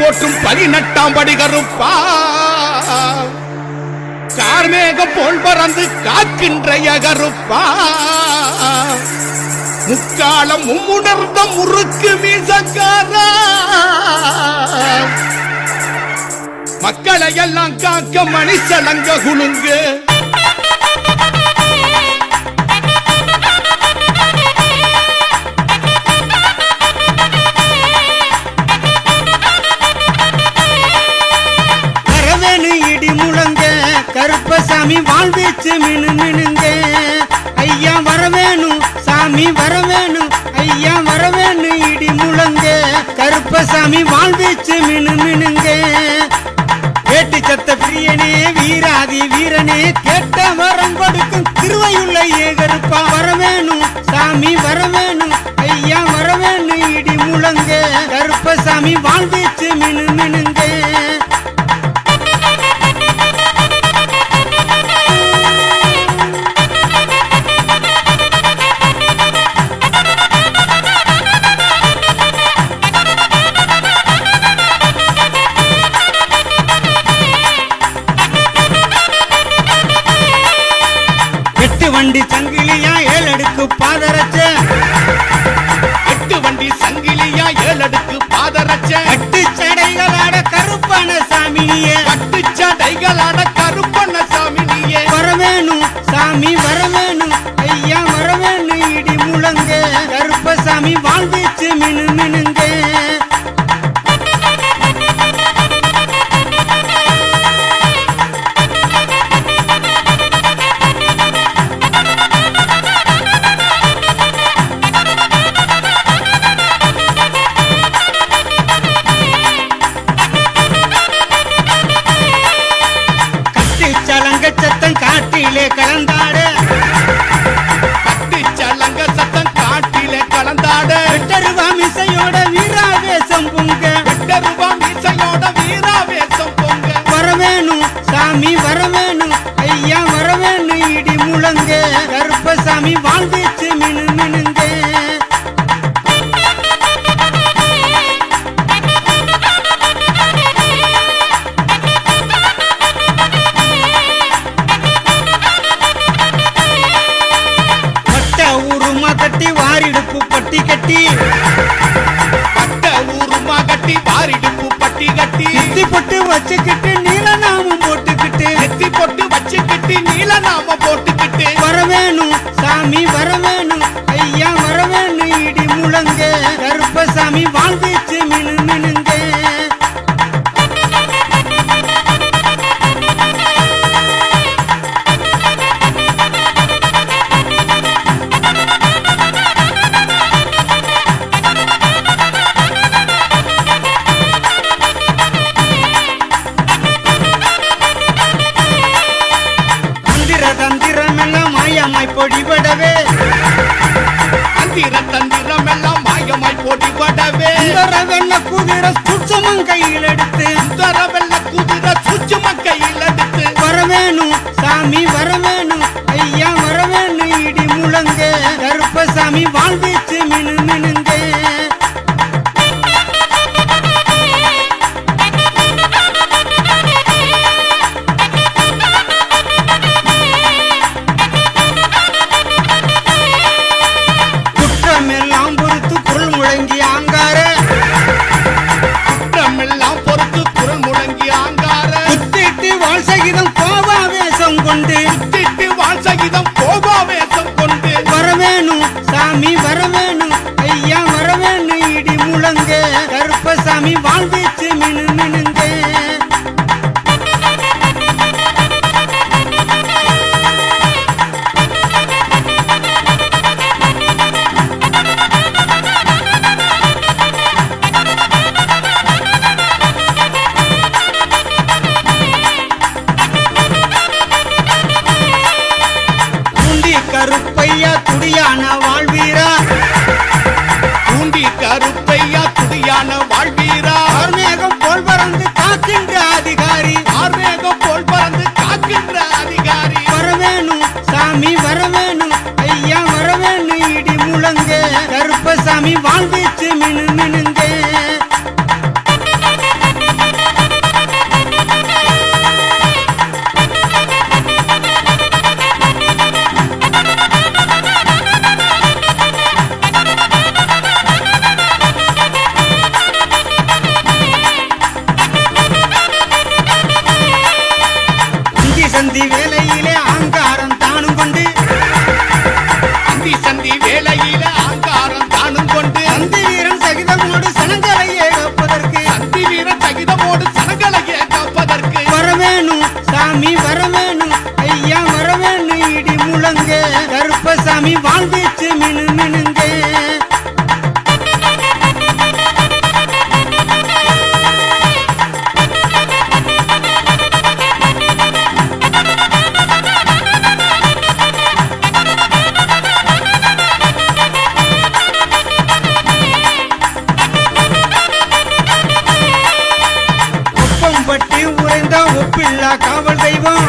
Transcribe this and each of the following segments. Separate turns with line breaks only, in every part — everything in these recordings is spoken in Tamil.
போற்றும் 18ஆம் படி கருப்பா கார்மேகம் போல் பறந்து காக்கின்ற கருப்பா முக்காலம் மும்முணர்ந்த முறுக்கு மீசக்காரா மக்களை எல்லாம் காக்க மணிச்சலங்க குலுங்கு
வரவேணு இடி முழங்க கருப்பசாமி வாழ்வீச்சு மினு மினுங்க ஐயா வரவேணு சாமி வரவேணு ஐயா வரவேணு இடி முழங்க கருப்பசாமி வாழ்வீச்சு மினு மினுங்க கேட்டு சத்த பிரியனே வீராதி வீரனே கேட்ட வரம் கொடுக்கும் திருவையுள்ள கருப்பா வரவேணும் சாமி வரவேணும் ஐயா வரவேணு இடி முழங்க கருப்பசாமி வாழ்வீச்சு மினு மினுங்க வண்டி சங்கிலியா 7 அடுக்கு பாதரச்ச
8 வண்டி சங்கிலியா 7 அடுக்கு பாதரச்ச
கட்டு சடைகளாட கருப்பண சாமினியே
கட்டு சடைகளாட கருப்பண சாமினியே
வரவேணும் சாமி வரவேணும் ஐயா வரவேணு இடி முழங்க கருப்பசாமி வாழ்வீச்சு மினு மினுங்க சத்தம் காட்டிலே கலந்தாட
கட்டு சலங்க சத்தம் காட்டிலே கலந்தாட
வெட்டருவா மிசையோட வீராவேசம் பொங்க
வெட்டருவா மிசையோட வீராவேசம் பொங்க
வரவேணும் சாமி வரவேணும் ஐயா வரவேணு இடி முழங்க கருப்பசாமி வாழ்வீச்சு மினு மினுங்க கட்டி வாரிடுப்பு பட்டி கட்டி
பட்ட ஊருமா கட்டி வாரிடுப்பு பட்டி கட்டி
நெத்தி பொட்டு வச்சுக்கிட்டு நீலநாமம் போட்டுக்கிட்டு
நெத்தி பொட்டு வச்சுக்கிட்டு நீலநாமம் போட்டுக்கிட்டு
வரவேணும் சாமி வரவேணும் ஐயா வரவேணு இடி முழங்க கருப்பசாமி வாழ்வீச்சு மினு மினுங்க தந்திரமெல்லாம் மாயமாய் பொடிபடவே
தந்திரம் எல்லாம் மாயமாய் பொடிபடவே
வெள்ள குதிரை சுச்சமம் கையில் எடுத்து
வெள்ள குதிரை சுச்சமம் கையில் எடுத்து
வரவேணும் சாமி வரவேணும் ஐயா வரவேணு இடி முழங்க கருப்பசாமி வாழ்வீச்சு மினு மினுங்க குற்றமெல்லாம் பொறுத்து குரல் முழங்கி ஆங்கார
குற்றமெல்லாம் பொறுத்து குரல் முழங்கி ஆங்கார
குத்திட்டு வாழ் சகிதம் கோபாவேசம் கொண்டு
குத்திட்டு வாழ் சகிதம் கோபாவேசம் கொண்டு
வரவேணும் சாமி வரவேணும் ஐயா வரவேணு இடி முழங்க கருப்பசாமி வாழ்வீச்சு மினு மினுங்க கருப்பையா துடியான வாழ்வீரா
பூண்டி கருப்பையா துடியான வாழ்வீரா
ஆர்மேகம் போல் பறந்து காக்கின்ற அதிகாரி
ஆர்மேகம் போல் பறந்து காக்கின்ற அதிகாரி
வரவேணும் சாமி வரவேணும் ஐயா வரவேணு இடி முழங்க கருப்பசாமி வாழ்வீச்சு மினு மினுங்க
சந்தியில ஆங்காரம் தானும் கொண்டு
சந்தி வீரன் சகிதமோடு சனங்களையே காப்பதற்கு
சந்தி வீரன் சகிதமோடு சனங்களையே காப்பதற்கு
வரவேணும் சாமி வரவேணும் ஐயா வரவேணும் இடி முழங்க கருப்பசாமி வாழ்வீச்சு மினு மினுங்க ஒப்பம்பட்டி உறைந்த ஒப்பில்லா காவல் தெய்வம்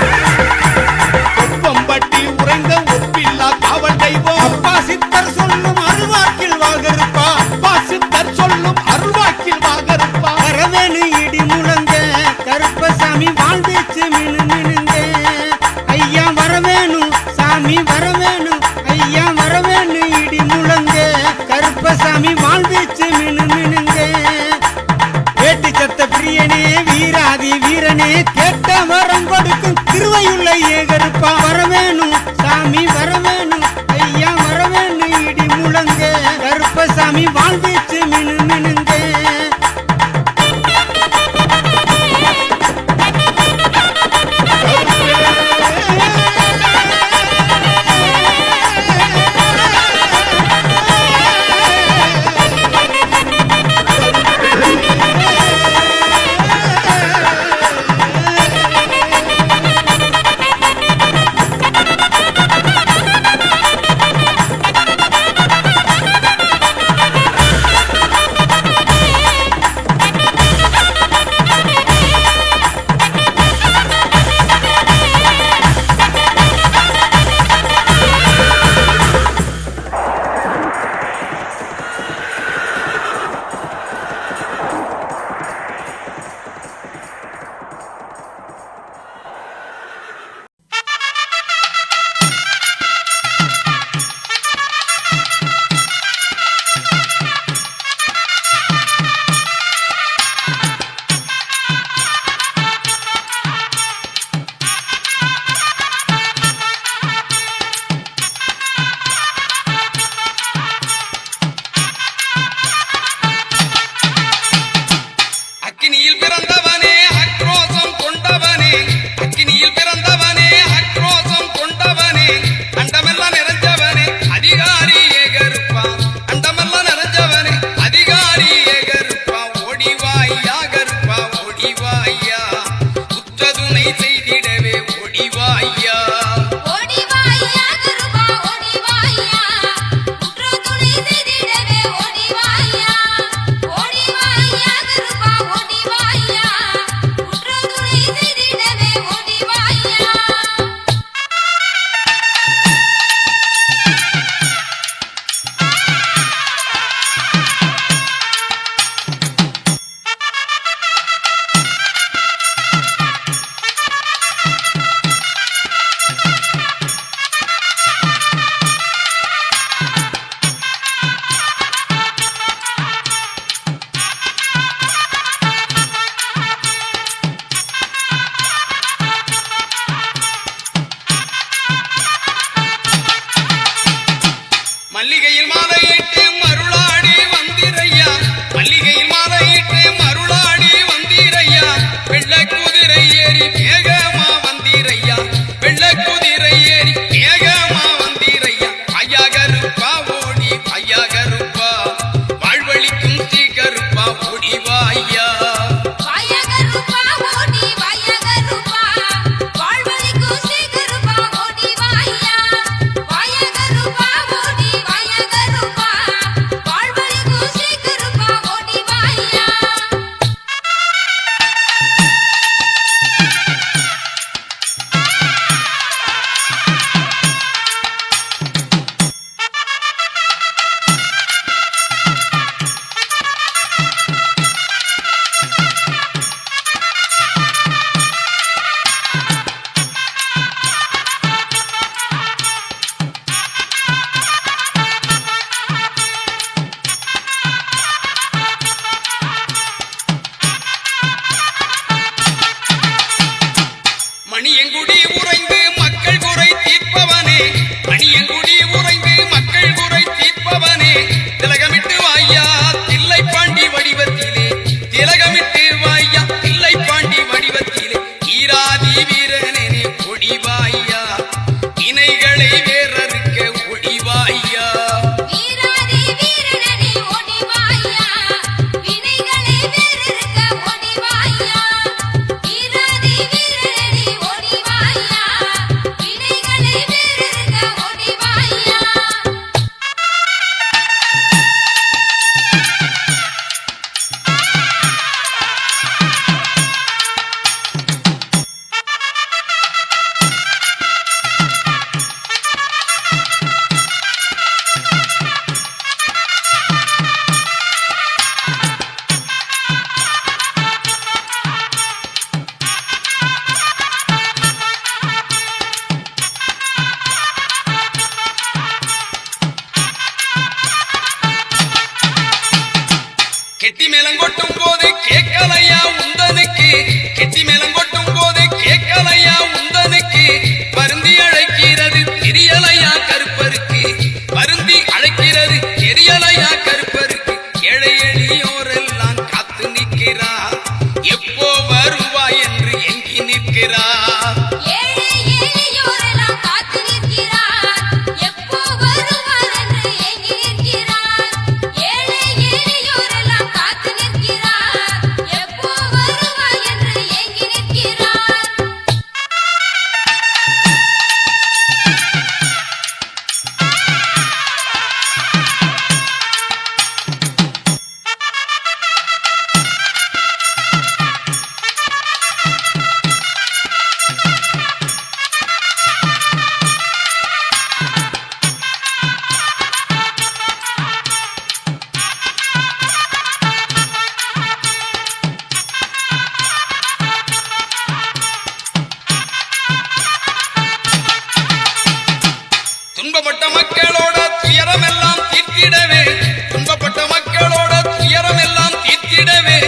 கொப்பம்பட்டி உறைந்த ஒப்பில்லா காவல் தெய்வம்
அப்பா சித்தர் சொல்லும் அருள்வாக்கில் வாகருப்பா
அப்பா சித்தர் சொல்லும் அருள்வாக்கில் வாகருப்பா
வரவேணு இடி முழங்க கருப்பசாமி வாழ்வீச்சு மினு மினுங்க ஐயா வரவேணும் சாமி வரவேணும் ஐயா வரவேணு இடி முழங்க கருப்பசாமி வாழ்வீச்சு மினு மினுங்க வேட்டி சத்த பிரியனே வீராதி வீரனே கேட்ட வரம் கொடுக்கும் திருவையுள்ள ஏகருப்பா வரவேணும் சாமி வரவேணும் ஐயா வரவேணும் இடி முழங்க கருப்பசாமி வாழ்வீச்சு மினு மினுங்க
கெட்டி மேலங்கொட்டும் போது கேட்கலையா உந்தனுக்கு கெட்டி மேலங்கொட்டும் போது கேட்கலையா உந்தனுக்கு வருந்தி அழைக்கிறது தெரியலையா கருப்பருக்கு வருந்தி அழைக்கிறது தெரியலையா கருப்பருக்கு ஏழை எளியோரெல்லாம் காத்து நிற்கிறார் எப்போ வருவாய் என்று எங்கி நிற்கிறார் துன்பப்பட்ட மக்களோட துயரமெல்லாம் தீர்த்திடவே துன்பப்பட்ட மக்களோட துயரமெல்லாம் தீர்த்திடவே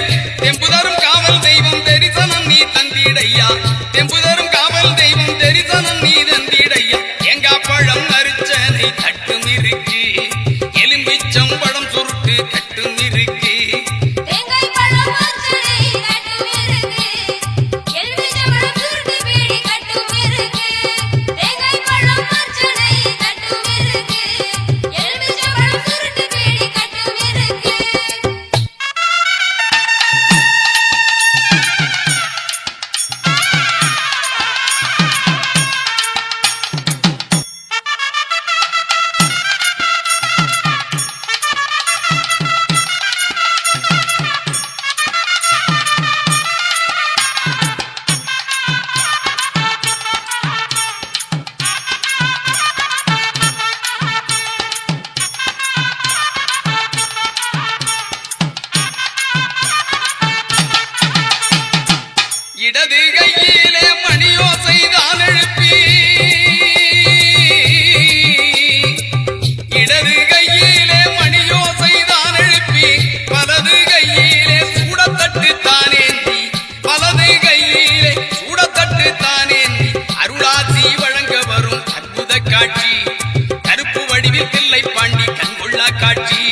தெம்புதரும் காவல் தெய்வம் தரிசனம் நீ தந்திடையா தெம்புதரும் காவல் தெய்வம் தரிசனம் நீ தந்திடையா எங்கா பழம் அரிச்சனை கட்டும் இருக்கு எலும்பிச்சம் பழம் சுருட்டு கட்டும் இருக்கு இடது கையிலே மணியோசைதான் எழுப்பி இடது கையிலே மணியோசைதான் எழுப்பி வலது கையிலே சூடத்தட்டு தானேந்தி வலது கையிலே சூடத்தட்டு தானேந்தி அருளாசி வழங்க வரும் அற்புத காட்சி கருப்பு வடிவில் தில்லை பாண்டி கண்கொள்ளா காட்சி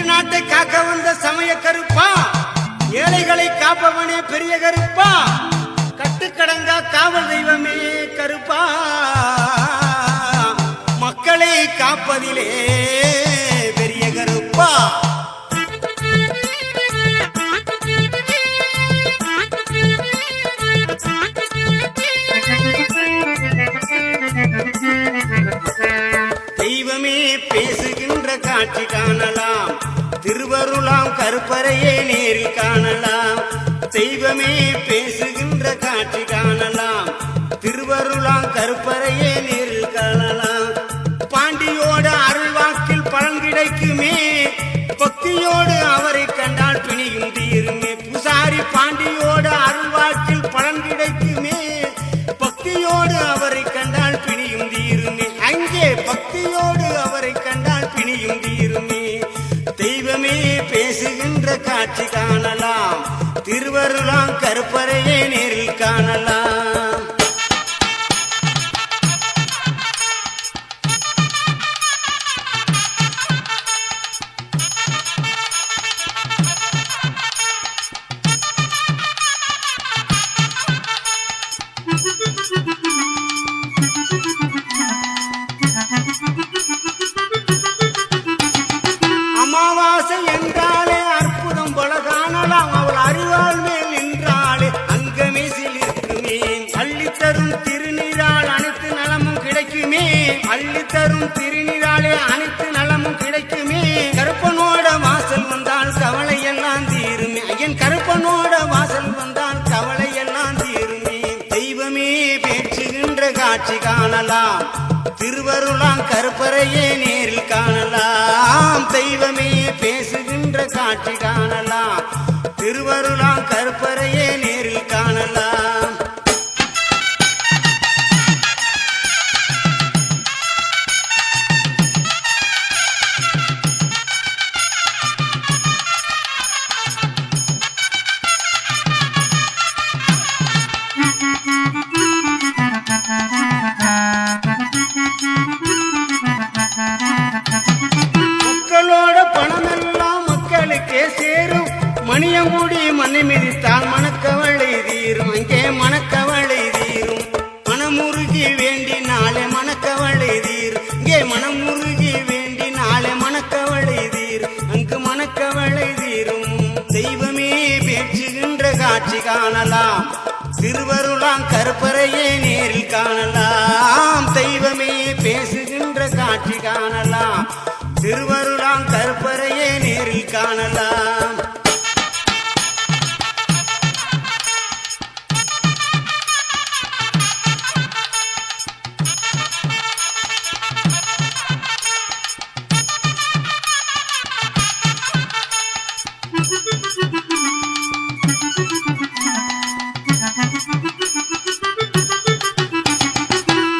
நாட்டை காக்க வந்த சமய கருப்பா ஏழைகளை காப்பவனே பெரிய கருப்பா கட்டுக்கடங்கா காவல் தெய்வமே கருப்பா மக்களை காப்பதிலே பெரிய கருப்பா தெய்வமே பேசுகின்ற காட்சி காணலாம் திருவருளாம் கருப்பரையே நேரில் காணலாம் தெய்வமே பேசுகின்ற காட்சி காணலாம் திருவருளாம் கருப்பரையே நேரில் காணலாம் பாண்டியோட அருள்வாக்கில் பலன் கிடைக்குமே பக்தியோடு அவரை கண்டால் பிணியும் தீருமே பூசாரி பாண்டியோட அருள்வாக்கில் பலன் கிடைக்குமே பக்தியோடு அவரை கண்டால் பிணியும் தீருமே அங்கே பக்தியோடு அவரை கண்டால் பிணியும் தீருமே தெய்வமே பேசுகின்ற காட்சி காணலாம் திருவருளாம் கருப்பரையே நேரில் காணலாம் அமாவாசை என்றாலே அற்புதம் போல காணலாம் அவள் அறிவாள் மேல் நின்றாலே அங்கமே சிலிர்க்குமே அள்ளித்தரும் திருநீரால் அனைத்து நலமும் கிடைக்குமே அள்ளித்தரும் திருநீராலே அனைத்து நலமும் கிடைக்குமே கருப்பனோட வாசல் வந்தால் கவலை எல்லாம் தீருமே ஐயன் கருப்பனோட வாசல் வந்தால் கவலை எல்லாம் தீருமே தெய்வமே பேச்சுகின்ற காட்சி காணலாம் திருவருளாம் கருப்பரையே நேரில் காணலாம் தெய்வ தெய்வமே பேசுகின்ற காட்சி காணலாம். திருவருளாம் கருப்பறையே நேரில் காணலாம். மக்களோட பணமெல்லாம் மக்களுக்கே சேரும். மணியங்குடி மண்ணை மிதித்தால் மணக்கவளை தீரும். அங்கே மணக்கவளை தீரும். மனமுருகி வேண்டி நாளே மணக்கவளை தீரும். இங்கே மனமுருகி வேண்டி நாளே மணக்கவளை தீரும். அங்கு மணக்கவளை தீரும். தெய்வமே பேச்சுகின்ற காட்சி காணலாம். திருவருளாம் கருப்பறையே நேரில் காணலாம். தெய்வமே பேசுகின்ற காட்சி காணலாம். திருவருளாம் கருப்பறையே நேரில் காணலாம்.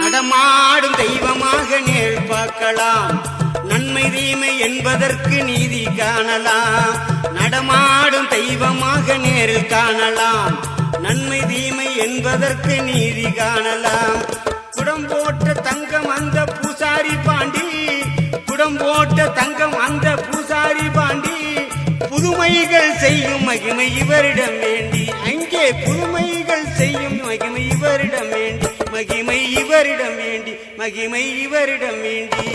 நடமாடும் தெய்வமாக நேர் பார்க்கலாம். நன்மை தீமை என்பதற்கு நீதி காணலாம். நடமாடும் தெய்வமாக நேரில் காணலாம். நன்மை தீமை என்பதற்கு நீதி காணலாம். குடம் போட்ட தங்கம் அந்த பூசாரி பாண்டி. குடம் போட்ட தங்கம் அந்த பூசாரி பாண்டி. புதுமைகள் செய்யும் மகிமை இவரிடம் வேண்டி. அங்கே புதுமைகள் செய்யும் மகிமை இவரிடம் வேண்டி. மகிமை இவரிடம் வேண்டி. மகிமை இவரிடம் வேண்டி.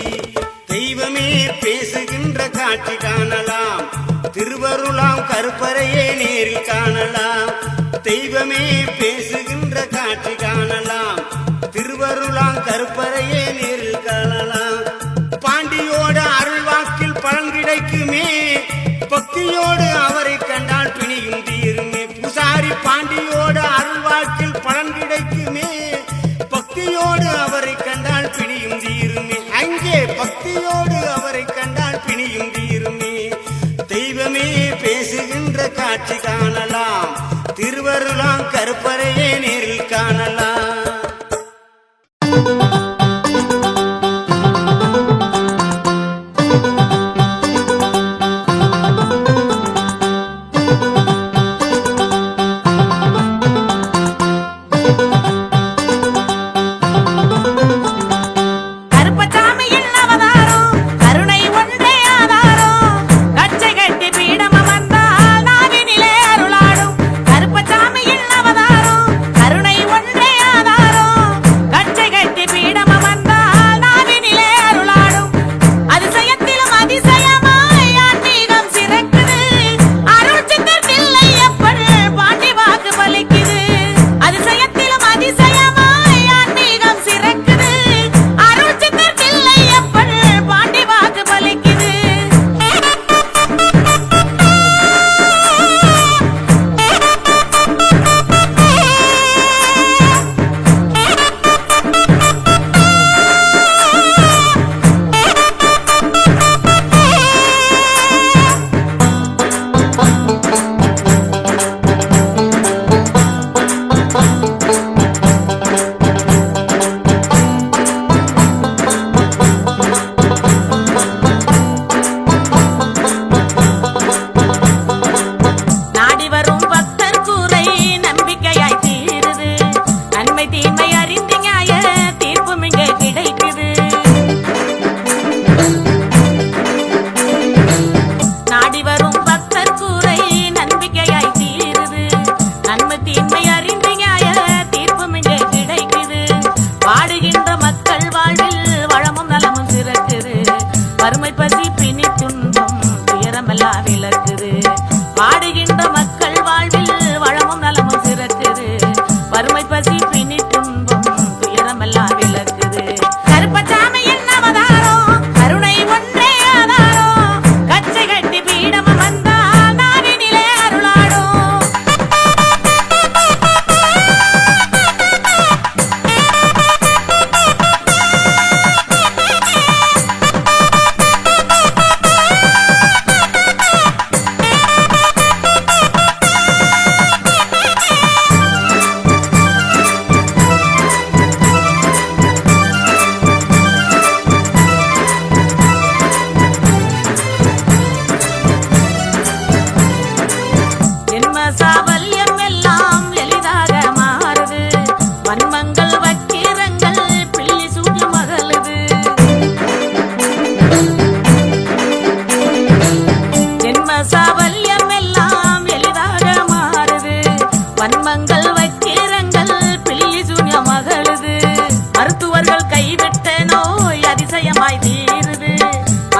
தெய்வமே பேசுகின்ற காட்சி காணலாம். திருவருளாம் கருப்பறையே நேரில் காணலாம். தெய்வமே பேசுகின்ற காட்சி காணலாம். திருவருளாம் கருப்பறையே நேரில் காணலாம். பாண்டியோட அருள்வாக்கில் பலன் கிடைக்குமே. பக்தியோடு அவரை கண்டால் பிணியும் தீருமே. பூசாரி பாண்டியோட அருள்வாக்கில் பலன் கிடைக்குமே. பக்தியோடு அவரை கண்டால் பிணியும் தீருமே. அங்கே பக்தியோடு அவரை கண்டால் பிணியும் தீருமே. தெய்வமே பேசுகின்ற காட்சி காணலாம். திருவருளாம் கருப்பறையே நேரில் காணலாம்.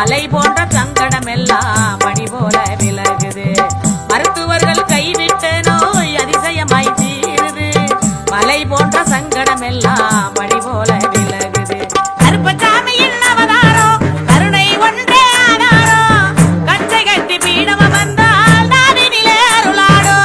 மலை போன்ற சங்கடம் எல்லாம் மணி போல விலகுது. மருத்துவர்கள் கைவிட்ட நோய் அதிசயமாய் தீருது. மலை போன்ற சங்கடம் எல்லாம் மணி போல விலகுது. கருப்பசாமியின் அவதாரம் கருணை ஒன்றே ஆதாரம். கச்சை கட்டி பீடம் வந்தால் நாவினிலே அருளாடும்.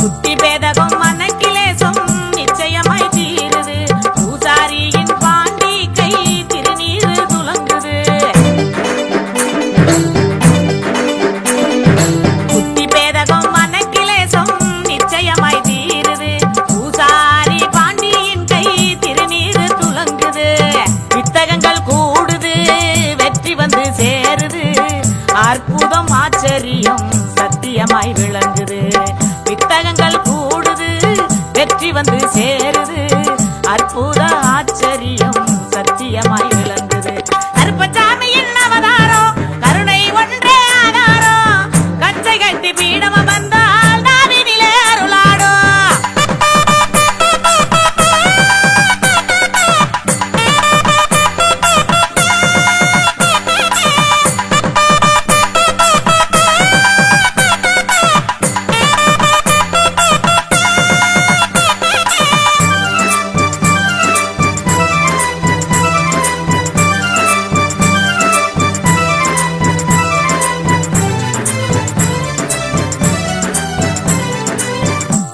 புத்தி பேதகம் மனக்கிலேசம் நிச்சயமாய் தீருது. பூசாரியின் பாண்டி கை திருநீரு துலங்குது. புத்தி பேதகம் மனக்கிலேசம் நிச்சயமாய் தீருது. பூசாரி பாண்டியின் கை திருநீரு துலங்குது. வித்தகங்கள் கூடுது, வெற்றி வந்து சேருது. அற்புதம் ஆச்சரியம் சத்தியமாய் விளங்குது. வித்தகங்கள் கூடுது, வெற்றி வந்து சேருது. அற்புத ஆச்சரியம் சத்தியமாய் விளங்குது. கருப்பசாமியின் அவதாரம் கருணை ஒன்றே ஆதாரம். கச்சை கட்டி பீடம் வந்தால் நாவினிலே அருளாடும்.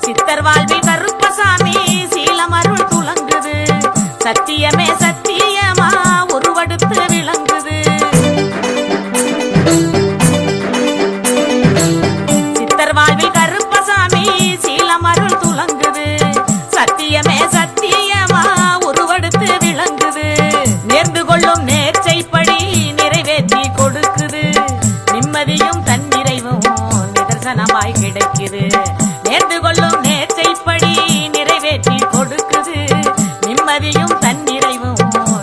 சித்தர் வாழ்வில் கருப்பசாமி சீலமருள் துலங்குது. சத்தியமே சத்தியமா உருவெடுத்து விளங்குது. சித்தர் வாழ்வில் கருப்பசாமி சீலமருள் துலங்குது. சத்தியமே சத்தியமா உருவெடுத்து விளங்குது. நேர்ந்து கொள்ளும் நேர்ச்சைப்படி நிறைவேற்றி கொடுக்குது. நிம்மதியும் தன்னிறைவும் நிதர்சனமாய் கிடைக்குது. நேர்ந்து கொள்ளும் நேர்ச்சைப்படி நிறைவேற்றி கொடுக்குது. நிம்மதியும் தன்னிறைவும்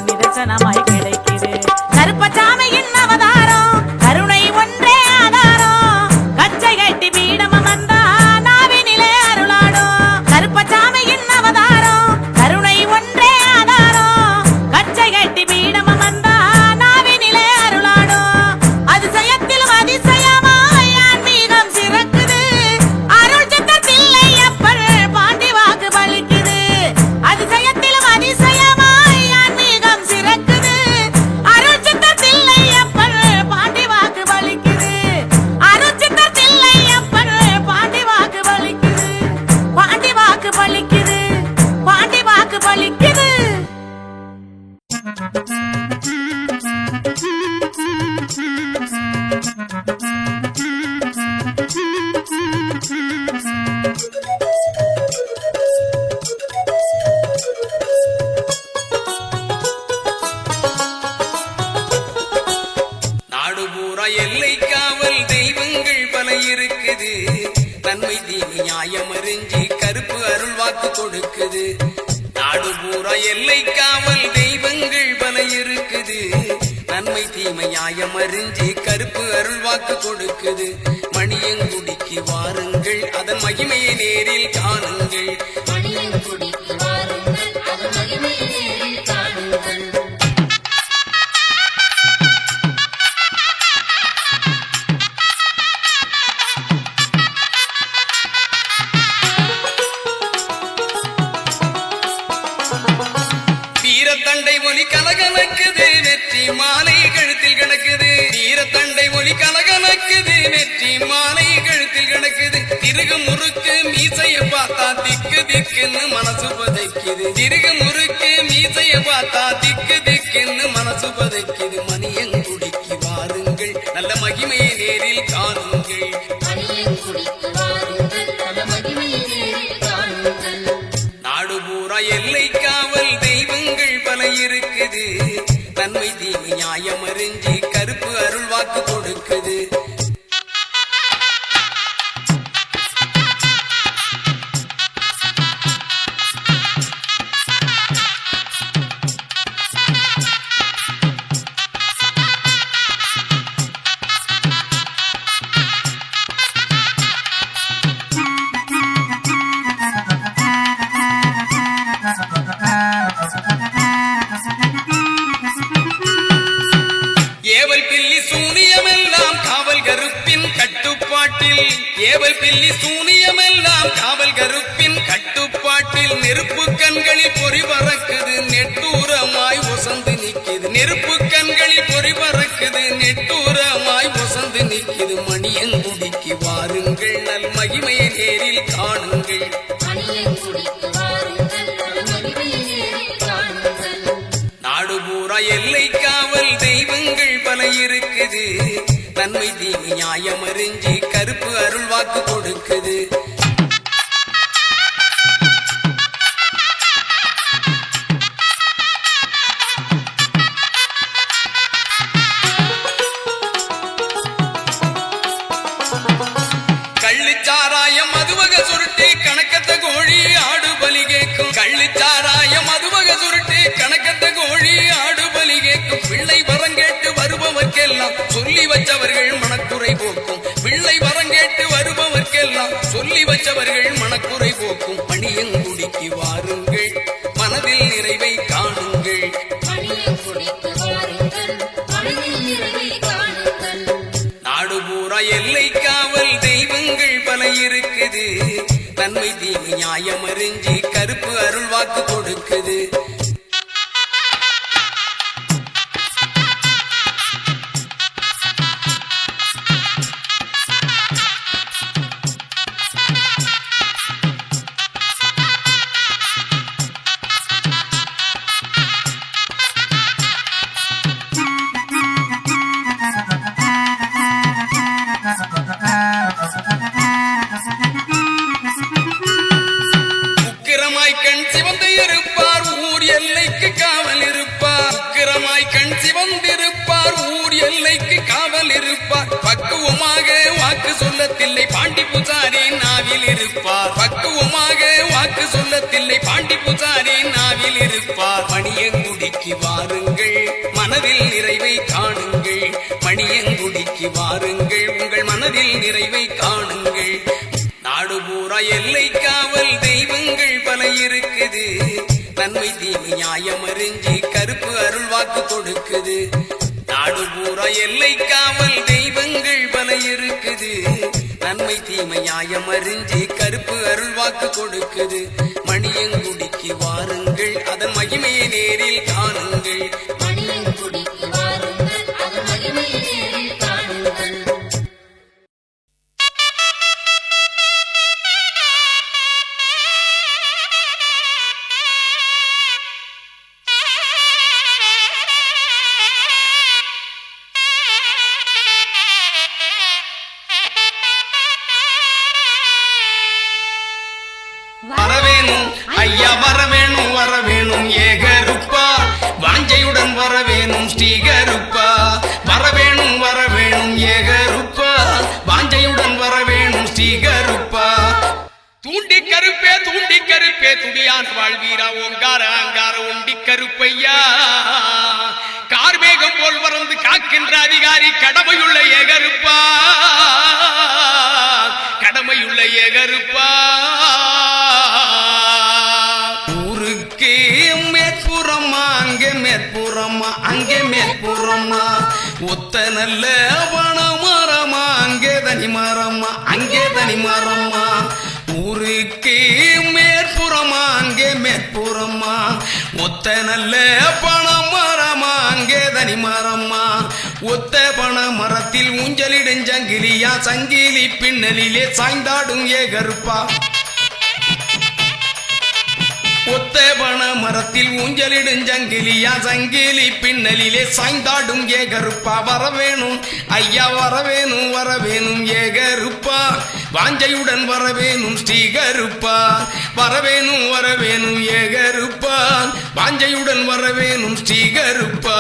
நிதர்சனமாய் கிடைக்குது. கருப்பசாமியின் அவதாரம் கருணை ஒன்றே ஆதாரம். கச்சை கட்டி பீடம் வந்தா நாவினிலே அருளாடும். கருப்பசாமியின் அவதாரம் கருணை ஒன்றே ஆதாரம். கச்சை கட்டி பீடம் வந்தா நாவினிலே அருளாடும். அதிசயத்திலும் அதிசயமாய் ஆன்மீகம் சிறக்குது. அருள் சித்தர் தில்லையப்பர் பாண்டி வாக்கு பலிக்குது. அதிசயத்திலும் அதிசயமாய் ஆன்மீகம் சிறக்குது. அருள் சித்தர் தில்லையப்பர் பாண்டி வாக்கு பலிக்குது. அருள் சித்தர் தில்லையப்பர் பாண்டி வாக்கு பலிக்குது. பாண்டி வாக்கு பலிக்குது. பாண்டி வாக்கு பலிக்குது.
நாடு பூரா எல்லை காவல் தெய்வங்கள் பல இருக்குது. நன்மை தீமை நியாயம் அறிஞ்சி கருப்பு அருள் வாக்கு கொடுக்குது. நாடு பூரா எல்லை காவல் தெய்வங்கள் பல இருக்குது. நன்மை தீமை நியாயம் அறிஞ்சி கருப்பு அருள் வாக்கு கொடுக்குது. மணியங்குடிக்கு வாருங்கள், அதன் மகிமையை நேரில் காணுங்கள்.
மணியங்குடிக்கு வாருங்கள், அதன் மகிமையை நேரில் காணுங்கள்.
வீரத்தண்டை ஒலி கலகலக்குது, வெற்றி மாலை கழுத்தில் கிடக்குது. வீரத்தண்டை ஒலி கலகலக்குது, வெற்றி மாலை கழுத்தில் கிடக்குது. திருகு முறுக்கு மீசைய பார்த்தா திக்கு திக்குன்னு மனசு பதைக்குது. திருகு முறுக்கு மீசைய பார்த்தா திக்கு திக்குன்னு மனசு பதைக்குது. மணியங்குடிக்கு வாருங்கள், நல்ல மகிமையை நேரில் காணுங்கள்.
மணியங்குடிக்கு வாருங்கள், நல்ல மகிமையை நேரில் காணுங்கள்.
நாடு பூரா எல்லை காவல் தெய்வங்கள் பல இருக்குது. நன்மை தீமை நியாயம் அறிஞ்சு கருப்பு அருள் வாக்கு கொடுக்குது. ஏவல் பில்லி சூனியமெல்லாம் காவல் கருப்பின் கட்டுப்பாட்டில், ஏவல் பில்லி சூனியமெல்லாம் காவல் கருப்பின் கட்டுப்பாட்டில், நெருப்பு கண்களில் பொறி பறக்குது நெட்டூரமாய் ஒசந்து நிக்குது, நெருப்பு கண்களில் பொறி பறக்குது நெட்டூரமாய் ஒசந்து நிக்குது. மணியங்குடிக்கு வாருங்கள் நல் மகிமையை நேரில் காணுங்கள்,
மணியங்குடிக்கு வாருங்கள் நல் மகிமையை நேரில் காணுங்கள்.
நாடு பூரா எல்லை காவல் தெய்வங்கள் பல இருக்குது, நன்மை தீமை நியாயம் அறிஞ்சு கருப்பு அருள் வாக்கு கொடுக்குது. கள்ளுச்சாராயம் மதுவக சுருட்டி கணக்கத்த கோழி ஆடு பலி கேட்கும், கள்ளுச்சாராயம் மதுவக சுருட்டி கணக்கத்த கோழி ஆடு பலி கேட்கும். பிள்ளை வரங்கேட்டு வருபவர்க்கெல்லாம் சொல்லி வச்சவர்கள் மனக்குறை போக்கும், பிள்ளை வரங்கேட்டு வருபவர்க்கெல்லாம் சொல்லி வச்சவர்கள் மனக்குறை போக்கும். மணியங்குடிக்கு வாருங்கள் மனதில் நிறைவை காணுங்கள்,
மணியங்குடிக்கு வாருங்கள் மனதில் நிறைவை காணுங்கள்.
நாடு பூரா எல்லை காவல் தெய்வங்கள் பல இருக்குது, நன்மை தீமை நியாயம் அறிஞ்சு கருப்பு அருள் வாக்கு கொடுக்குது. உக்கிரமாய் கண் சிவந்து இருப்பார் ஊர் எல்லைக்கு காவல் இருப்பார், உக்கிரமாய் கண் சிவந்திருப்பார் ஊர் எல்லைக்கு காவல் இருப்பார். பக்குவமாக வாக்கு சொல்லத்தில்லை பாண்டி புசாரி நாவில் இருப்பார், பக்குவமாக வாக்கு சொல்லத்தில்லை பாண்டி புசாரி நாவில் இருப்பார். மணியங்குடிக்கு வாருங்கள் மனதில் நிறைவை காணுங்கள், மணியங்குடிக்கு வாருங்கள் உங்கள் மனதில் நிறைவை காணுங்கள். நாடு பூரா எல்லை காவல் தெய்வங்கள் பல இருக்குது, நன்மை தீமை நியாயம் அறிஞ்சு கருப்பு அருள் வாக்கு கொடுக்குது. நாடு பூரா எல்லை காவல் தெய்வங்கள் பல இருக்குது, நன்மை தீமை நியாயம் அறிஞ்சு கருப்பு அருள் வாக்கு கொடுக்குது. மணியங்குடிக்கு வாருங்கள் அதன் மகிமையை நேரில் காணுங்கள்,
மணியங்குடிக்கு வாருங்கள் அதன் மகிமையை நேரில் காணுங்கள்.
வரவேணும் ஐயா வரவேணும் வரவேணும் ஏகருப்பா, வாஞ்சையுடன் வரவேணும் ஸ்ரீகருப்பா. வரவேணும் வரவேணும் ஏகருப்பா, வாஞ்சையுடன் வரவேணும் ஸ்ரீகருப்பா. தூண்டி கருப்பே துடியான வாழ்வீரா ஓங்கார அங்கார உண்டி கருப்பையா. கார்மேகம் போல் வரந்து காக்கின்ற அதிகாரி கடமையுள்ள ஏகருப்பா, கடமையுள்ள ஏகருப்பா. ஊருக்கு மேற்புறமா அங்கே மேற்புறமா அங்கே மேற்புறமா, ஒத்த நல்ல பணமரமா அங்கே தனி மரமா அங்கே தனி மரமா. ஊருக்கு மேற்புறமா அங்கே மேற்புறமா, ஒத்த நல்ல பணமரமா அங்கே தனி மரமா. ஒத்த பண மரத்தில் ஊஞ்சலிடுஞ்சங்கிலியா, சங்கிலி பின்னலிலே சாய்ந்தாடும் ஏகருப்பா. ஒத்த பண மரத்தில் ஊஞ்சலிடுஞ்சங்கிலியா, சங்கிலி பின்னலிலே சாய்ந்தாடும் ஏகருப்பா. வரவேணும் ஐயா வரவேணும் வரவேணும் ஏகருப்பா, வாஞ்சையுடன் வரவேணும் ஸ்ரீகருப்பா. வரவேணும் வரவேணும் ஏகருப்பா, வாஞ்சையுடன் வரவேணும் ஸ்ரீகருப்பா.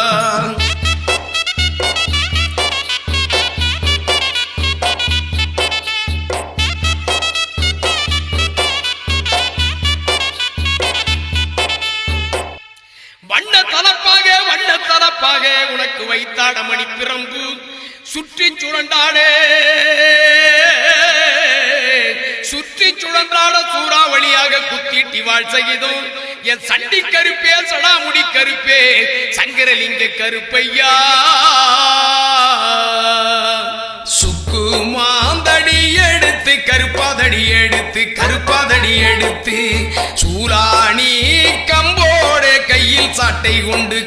கலகனுக்கு வைத்தாட மணி பிரம்பு சுற்றி சுழண்டாடே சுற்றி சுழன்றாட சூறாவளியாக குத்திட்டி வாழ் செய்தோம் என் சண்டி கருப்பே சடாமுடி கருப்பே சங்கரலிங்க கருப்பையா சுக்கு மாந்தடி எடுத்து கருப்பாதடி எடுத்து சூராணி கம்போட கையில் சாட்டை கொண்டு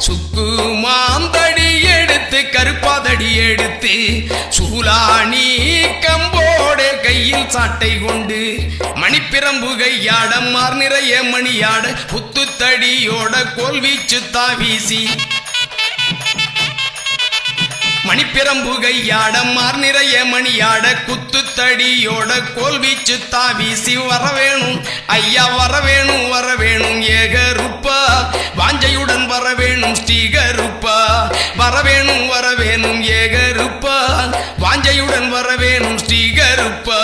சுக்கு மாந்தடி எடுத்து கருப்பாதடி எடுத்து சூலாணி கம்போட கையில் சாட்டை கொண்டு மணிப்பிரம்பு கையாட மார் நிறைய மணியாட புத்துத்தடியோட கோல்வீச்சு தாவீசி மணிப்பிரம்பு கையாட மார் நிறைய மணியாட குத்துத்தடியோட கோல்வீச்சு தாவீசி வரவேணும் ஐயா வரவேணும் ஏகருப்பா வாஞ்சையுடன் வரவேணும் ஸ்ரீகருப்பா வரவேணும் ஏகருப்பா வாஞ்சையுடன் வரவேணும் ஸ்ரீகருப்பா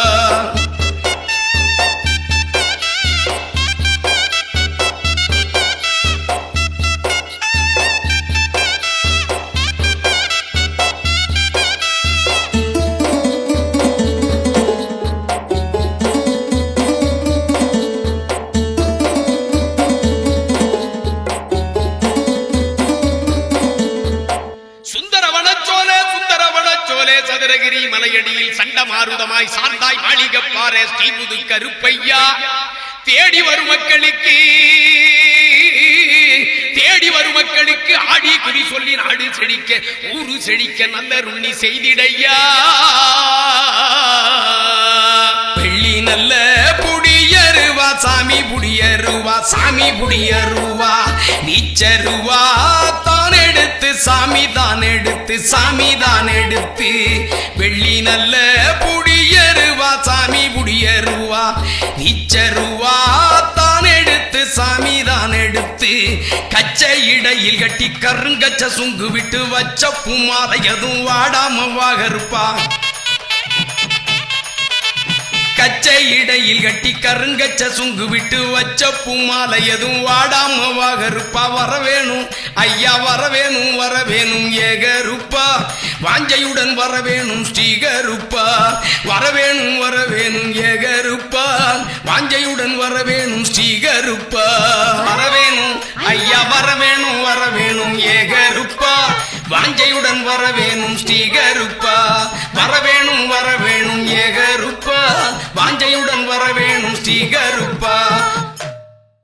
சதுரகிரி மலையடியில் சண்டமாருதமாய் சார்ந்தாய் மாளிகப்பாறை ஸ்ரீமுது கருப்பையா தேடி வரும் மக்களுக்கு ஆடி குறி சொல்லி நாடு செழிக்க ஊரு செழிக்க நல்ல ருண்ணி செய்திடையா வெள்ளி நல்ல புடியருவா சாமி புடியருவா நீச்சருவா தான் எடுத்து சாமி தான் எடுத்து வெள்ளி நல்ல புடியருவா சாமி புடியருவா நீச்சருவா தான் எடுத்து சாமி தான் எடுத்து கச்சை இடையில் கட்டி கருங்கச்ச சுங்கு விட்டு வச்ச பூமாலை எதுவும் வாடாம வாகருப்பா கச்சை இடையில் கட்டி கருங்கச்ச சுங்கு விட்டு வச்ச பூமாலை எதுவும் வாடாம வாகருப்பா வரவேணும் ஐயா வரவேணும் ஏகருப்பா வாஞ்சையுடன் வரவேணும் ஸ்ரீகருப்பா வரவேணும் ஏகருப்பா வாஞ்சையுடன் வரவேணும் ஸ்ரீகருப்பா வரவேணும் ஐயா வரவேணும் ஏகருப்பா வாஞ்சையுடன் வரவேணும் ஸ்ரீகருப்பா வரவேணும் ஏகருப்பா வாஞ்சையுடன் வரவேணும் ஸ்ரீகருப்பா